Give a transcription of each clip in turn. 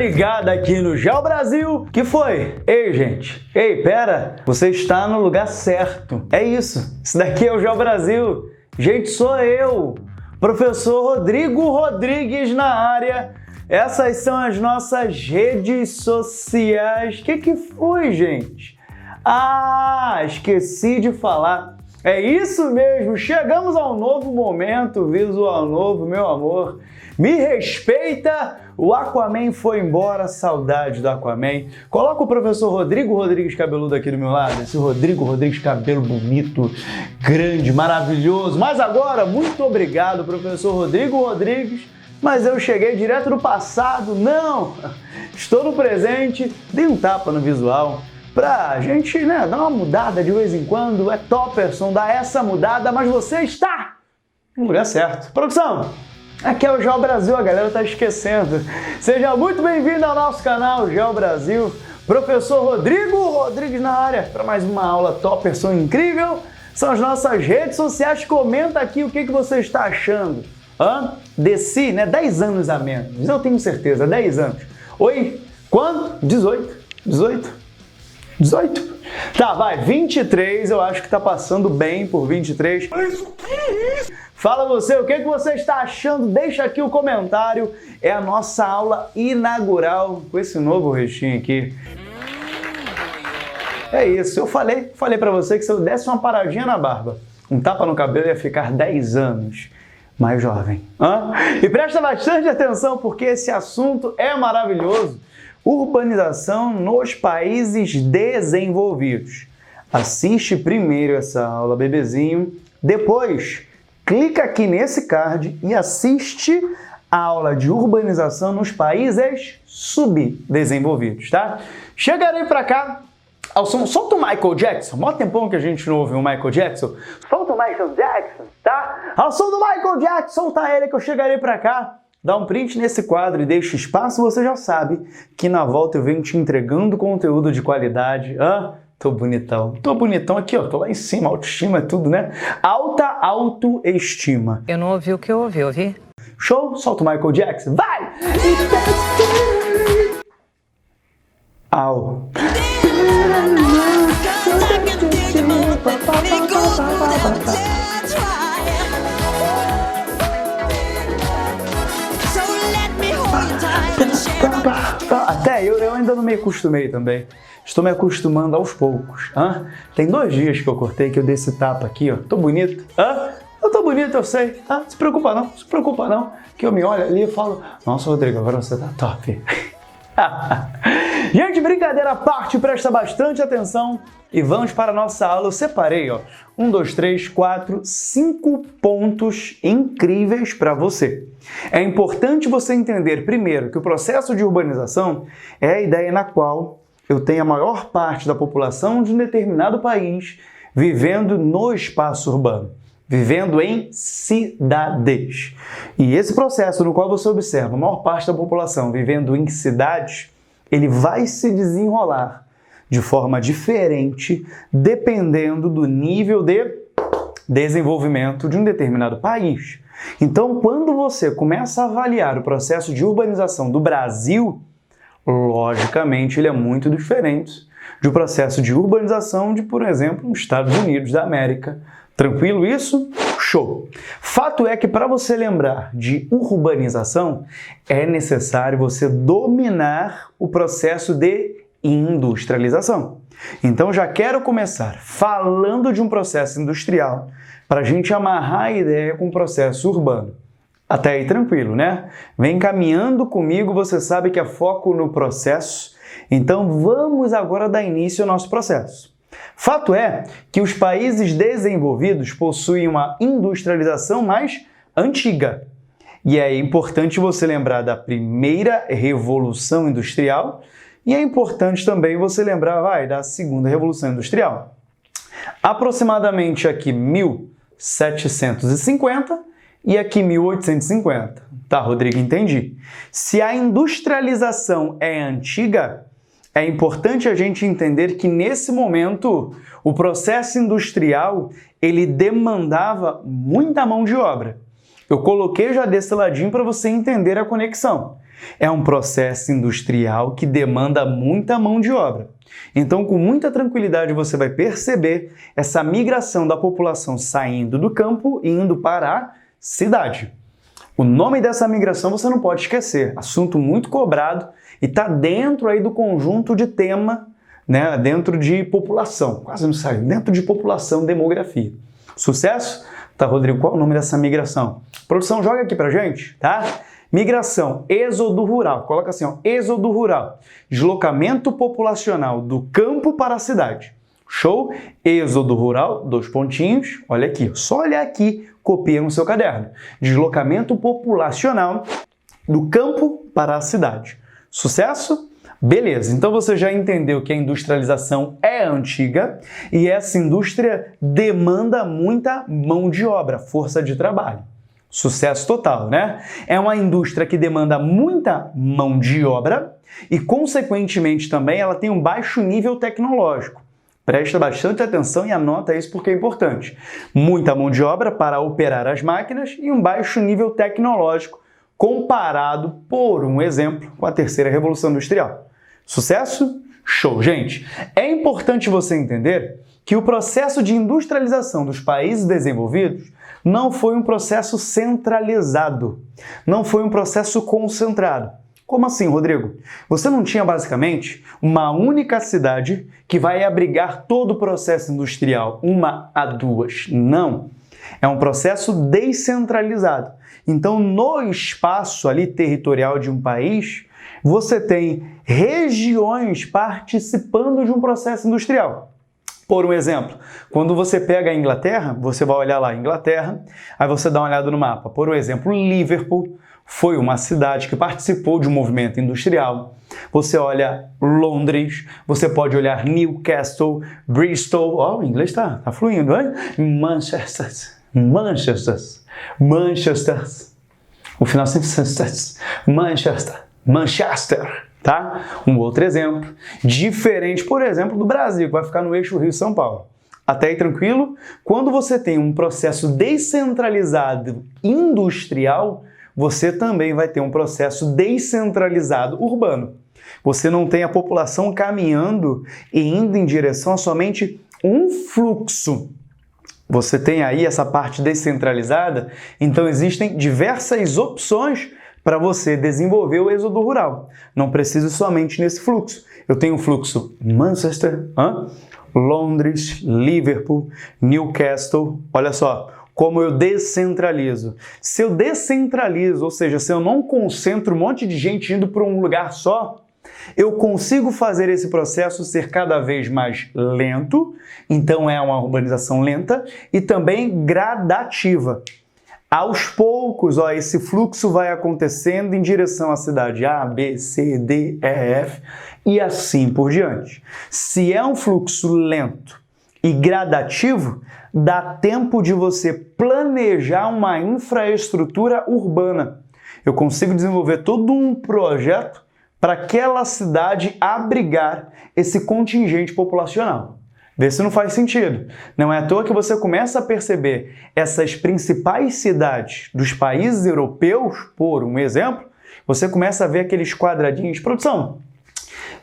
ligado aqui no Geo Brasil. Que foi? Ei, gente. Ei, pera. Você está no lugar certo. É isso. Isso daqui é o Geo Brasil. Gente, sou eu, professor Rodrigo Rodrigues na área. Essas são as nossas redes sociais. Que foi, gente? Ah, esqueci de falar. É isso mesmo, chegamos a um novo momento, visual novo, meu amor. Me respeita, o Aquaman foi embora, saudade do Aquaman. Coloca o professor Rodrigo Rodrigues cabeludo aqui do meu lado, esse Rodrigo Rodrigues cabelo bonito, grande, maravilhoso. Mas agora, muito obrigado, professor Rodrigo Rodrigues, mas eu cheguei direto do passado, não, estou no presente, dei um tapa no visual. Pra gente, né, dar uma mudada de vez em quando, é Topperson, dá essa mudada, mas você está no lugar certo. Produção, aqui é o Geo Brasil, a galera tá esquecendo. Seja muito bem-vindo ao nosso canal Geo Brasil. Professor Rodrigo Rodrigues na área para mais uma aula Topperson incrível. São as nossas redes sociais, comenta aqui o que você está achando. Desci, né, 10 anos a menos, eu tenho certeza, 10 anos. Oi, quando? 18. Tá, vai, 23, eu acho que tá passando bem por 23. Mas o que é isso? Fala você, o que você está achando? Deixa aqui o comentário. É a nossa aula inaugural com esse novo rostinho aqui. É isso, eu falei pra você que se eu desse uma paradinha na barba, um tapa no cabelo, ia ficar 10 anos mais jovem. E presta bastante atenção porque esse assunto é maravilhoso. Urbanização nos países desenvolvidos. Assiste primeiro essa aula, bebezinho. Depois, clica aqui nesse card e assiste a aula de urbanização nos países subdesenvolvidos, tá? Chegarei pra cá ao som. Solta o Michael Jackson. Mó tempão que a gente não ouve o Michael Jackson. Solta o Michael Jackson, tá? Ao som do Michael Jackson, solta ele que eu chegarei pra cá. Dá um print nesse quadro e deixa espaço, você já sabe que na volta eu venho te entregando conteúdo de qualidade. Tô bonitão aqui, ó, tô lá em cima, autoestima é tudo, né? Alta autoestima. Eu não ouvi o que eu ouvi. Show? Solta o Michael Jackson, vai! Au. Até eu ainda não me acostumei também. Estou me acostumando aos poucos. Tem 2 dias que eu cortei, que eu dei esse tapa aqui, ó. Tô bonito. Eu tô bonito, eu sei. Se preocupa não. Que eu me olho ali e falo, nossa, Rodrigo, agora você tá top. Gente, brincadeira à parte, presta bastante atenção e vamos para a nossa aula. Eu separei, ó, 1, 2, 3, 4, 5 pontos incríveis para você. É importante você entender primeiro que o processo de urbanização é a ideia na qual eu tenho a maior parte da população de um determinado país vivendo no espaço urbano, vivendo em cidades. E esse processo no qual você observa a maior parte da população vivendo em cidades, ele vai se desenrolar de forma diferente dependendo do nível de desenvolvimento de um determinado país. Então, quando você começa a avaliar o processo de urbanização do Brasil, logicamente ele é muito diferente do processo de urbanização de, por exemplo, os Estados Unidos da América. Tranquilo isso? Show! Fato é que para você lembrar de urbanização, é necessário você dominar o processo de industrialização. Então já quero começar falando de um processo industrial para a gente amarrar a ideia com o processo urbano. Até aí tranquilo, né? Vem caminhando comigo, você sabe que é foco no processo. Então vamos agora dar início ao nosso processo. Fato é que os países desenvolvidos possuem uma industrialização mais antiga. E é importante você lembrar da primeira revolução industrial e é importante também você lembrar da segunda revolução industrial. Aproximadamente aqui 1750 e aqui 1850. Tá, Rodrigo, entendi. Se a industrialização é antiga, é importante a gente entender que nesse momento o processo industrial ele demandava muita mão de obra. Eu coloquei já desse ladinho para você entender a conexão. É um processo industrial que demanda muita mão de obra. Então, com muita tranquilidade, você vai perceber essa migração da população saindo do campo e indo para a cidade. O nome dessa migração você não pode esquecer. Assunto muito cobrado e está dentro aí do conjunto de tema, né? Dentro de população. Quase não saiu. Dentro de população, demografia. Sucesso? Tá, Rodrigo, qual é o nome dessa migração? Produção, joga aqui pra gente, tá? Migração, êxodo rural. Coloca assim, ó, êxodo rural. Deslocamento populacional do campo para a cidade. Show? Êxodo rural, 2 pontinhos. Olha aqui, só olhar aqui, copia no seu caderno. Deslocamento populacional do campo para a cidade. Sucesso? Beleza, então você já entendeu que a industrialização é antiga e essa indústria demanda muita mão de obra, força de trabalho. Sucesso total, né? É uma indústria que demanda muita mão de obra e, consequentemente, também ela tem um baixo nível tecnológico. Presta bastante atenção e anota isso porque é importante. Muita mão de obra para operar as máquinas e um baixo nível tecnológico comparado, por um exemplo, com a terceira revolução industrial. Sucesso? Show, gente! É importante você entender que o processo de industrialização dos países desenvolvidos não foi um processo centralizado, não foi um processo concentrado. Como assim, Rodrigo? Você não tinha basicamente uma única cidade que vai abrigar todo o processo industrial, 1 a 2. Não. É um processo descentralizado. Então, no espaço ali territorial de um país, você tem regiões participando de um processo industrial. Por um exemplo, quando você pega a Inglaterra, você vai olhar lá, Inglaterra, aí você dá uma olhada no mapa. Por um exemplo, Liverpool foi uma cidade que participou de um movimento industrial. Você olha Londres, você pode olhar Newcastle, Bristol, o inglês tá fluindo, hein? Manchester, o final sempre Manchester, tá? Um outro exemplo, diferente, por exemplo, do Brasil, que vai ficar no eixo Rio-São Paulo. Até aí tranquilo? Quando você tem um processo descentralizado industrial, você também vai ter um processo descentralizado urbano. Você não tem a população caminhando e indo em direção a somente um fluxo. Você tem aí essa parte descentralizada, então existem diversas opções para você desenvolver o êxodo rural. Não preciso somente nesse fluxo. Eu tenho o fluxo Manchester, Londres, Liverpool, Newcastle. Olha só como eu descentralizo. Se eu descentralizo, ou seja, se eu não concentro um monte de gente indo para um lugar só, eu consigo fazer esse processo ser cada vez mais lento, então é uma urbanização lenta e também gradativa. Aos poucos, esse fluxo vai acontecendo em direção à cidade A, B, C, D, E, F e assim por diante. Se é um fluxo lento e gradativo, dá tempo de você planejar uma infraestrutura urbana. Eu consigo desenvolver todo um projeto para aquela cidade abrigar esse contingente populacional. Vê se não faz sentido. Não é à toa que você começa a perceber essas principais cidades dos países europeus, por um exemplo, você começa a ver aqueles quadradinhos de produção.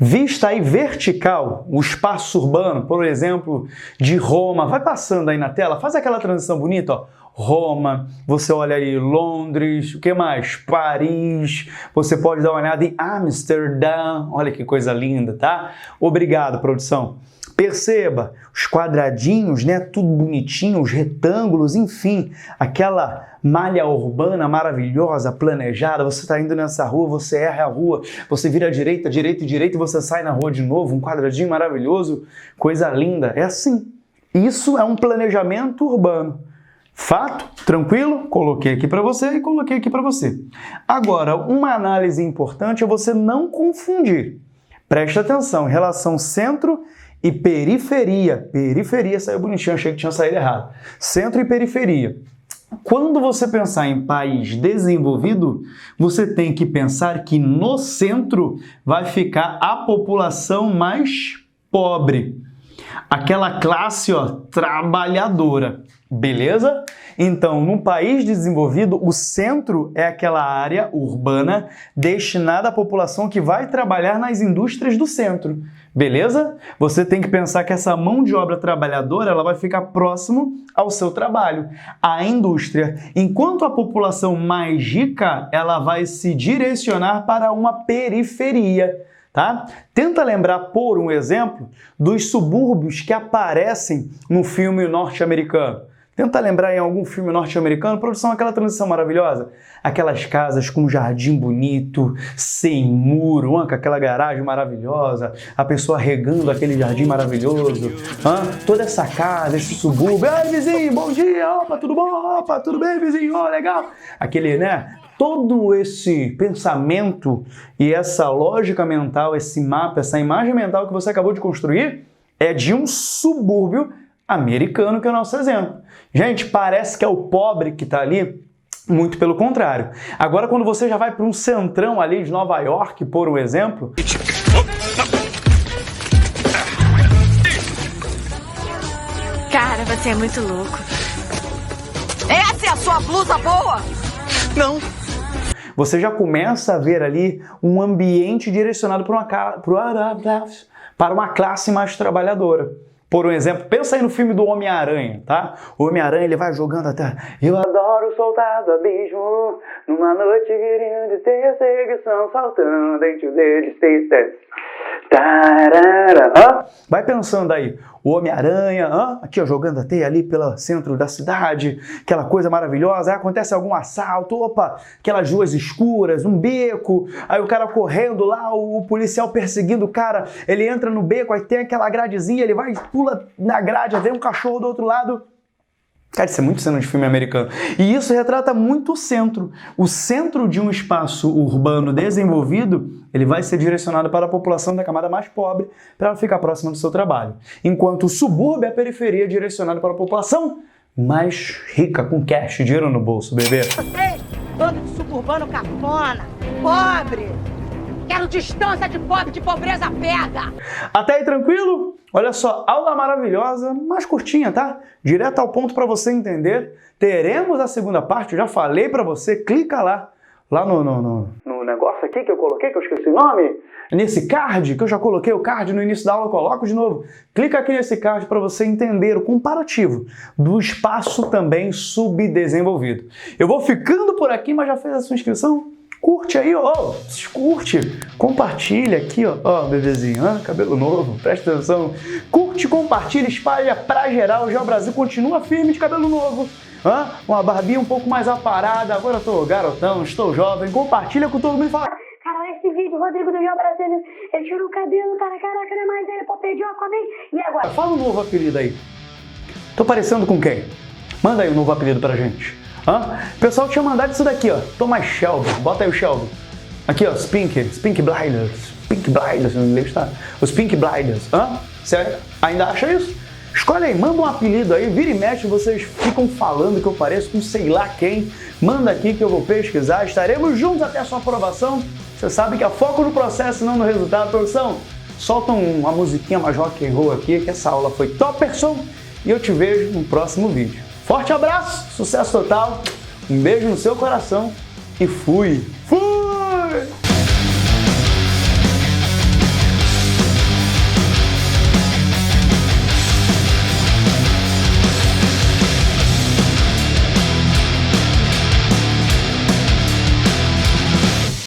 Vista aí vertical, o espaço urbano, por exemplo, de Roma, vai passando aí na tela, faz aquela transição bonita, ó. Roma, você olha aí Londres, o que mais? Paris, você pode dar uma olhada em Amsterdã, olha que coisa linda, tá? Obrigado, produção. Perceba, os quadradinhos, né, tudo bonitinho, os retângulos, enfim, aquela malha urbana maravilhosa, planejada, você está indo nessa rua, você erra a rua, você vira à direita, direita e direita e você sai na rua de novo, um quadradinho maravilhoso, coisa linda, é assim. Isso é um planejamento urbano. Fato? Tranquilo? Coloquei aqui para você e coloquei aqui para você. Agora, uma análise importante é você não confundir. Preste atenção, em relação centro e periferia. Periferia saiu bonitinho, achei que tinha saído errado. Centro e periferia. Quando você pensar em país desenvolvido, você tem que pensar que no centro vai ficar a população mais pobre. Aquela classe, ó, trabalhadora, beleza? Então, num país desenvolvido, o centro é aquela área urbana destinada à população que vai trabalhar nas indústrias do centro, beleza? Você tem que pensar que essa mão de obra trabalhadora, ela vai ficar próximo ao seu trabalho, à indústria, enquanto a população mais rica, ela vai se direcionar para uma periferia. Tá? Tenta lembrar, por um exemplo, dos subúrbios que aparecem no filme norte-americano. Tenta lembrar em algum filme norte-americano, produção, aquela transição maravilhosa. Aquelas casas com um jardim bonito, sem muro, com aquela garagem maravilhosa, a pessoa regando aquele jardim maravilhoso. Toda essa casa, esse subúrbio. Ai, vizinho, bom dia, opa, tudo bom? Opa, tudo bem, vizinho? Oh, legal. Aquele, né? Todo esse pensamento e essa lógica mental, esse mapa, essa imagem mental que você acabou de construir é de um subúrbio americano, que é o nosso exemplo. Gente, parece que é o pobre que está ali, muito pelo contrário. Agora, quando você já vai para um centrão ali de Nova York, por um exemplo... Cara, você é muito louco. Essa é a sua blusa boa? Não. Você já começa a ver ali um ambiente direcionado para uma classe mais trabalhadora. Por um exemplo, pensa aí no filme do Homem-Aranha, tá? O Homem-Aranha, ele vai jogando até... Eu adoro soltar do abismo, numa noite querendo de perseguição, saltando entre os dedos, vai pensando aí, o Homem-Aranha, aqui ó, jogando a teia ali pelo centro da cidade, aquela coisa maravilhosa, aí acontece algum assalto, opa, aquelas ruas escuras, um beco, aí o cara correndo lá, o policial perseguindo o cara, ele entra no beco, aí tem aquela gradezinha, ele vai, pula na grade, vem um cachorro do outro lado. Cara, isso é muito cena de filme americano. E isso retrata muito o centro. O centro de um espaço urbano desenvolvido, ele vai ser direcionado para a população da camada mais pobre, para ela ficar próxima do seu trabalho. Enquanto o subúrbio, a periferia, é direcionado para a população mais rica, com cash, dinheiro no bolso, bebê. Vocês, todo suburbano cafona, pobre. Quero distância de pobre, de pobreza pega. Até aí tranquilo? Olha só, aula maravilhosa, mais curtinha, tá? Direto ao ponto para você entender. Teremos a segunda parte, eu já falei para você, clica lá no negócio aqui que eu coloquei, que eu esqueci o nome. Nesse card, que eu já coloquei o card no início da aula, eu coloco de novo. Clica aqui nesse card para você entender o comparativo do espaço também subdesenvolvido. Eu vou ficando por aqui, mas já fez a sua inscrição? Curte aí, ó, curte, compartilha aqui, ó, bebezinho, cabelo novo, presta atenção. Curte, compartilha, espalha pra geral, já o Brasil continua firme de cabelo novo. Uma barbinha um pouco mais aparada, agora eu tô garotão, estou jovem, compartilha com todo mundo e fala... Cara, esse vídeo, Rodrigo do João Brasil, ele tirou o cabelo, cara, caraca, não é mais ele, pô, perdi o Aquaman, e agora? Fala um novo apelido aí. Tô parecendo com quem? Manda aí um novo apelido pra gente. O pessoal tinha mandado isso daqui, ó. Thomas Shelby. Bota aí o Shelby. Aqui, ó, Pink Blinders. Pink Blinders no inglês, tá? Os Pink Blinders. Você ainda acha isso? Escolhe aí, manda um apelido aí. Vira e mexe, vocês ficam falando que eu pareço com sei lá quem. Manda aqui que eu vou pesquisar. Estaremos juntos até a sua aprovação. Você sabe que é foco no processo, não no resultado. Produção, solta uma musiquinha mais rock and roll aqui, que essa aula foi topperson. E eu te vejo no próximo vídeo. Forte abraço, sucesso total, um beijo no seu coração e fui!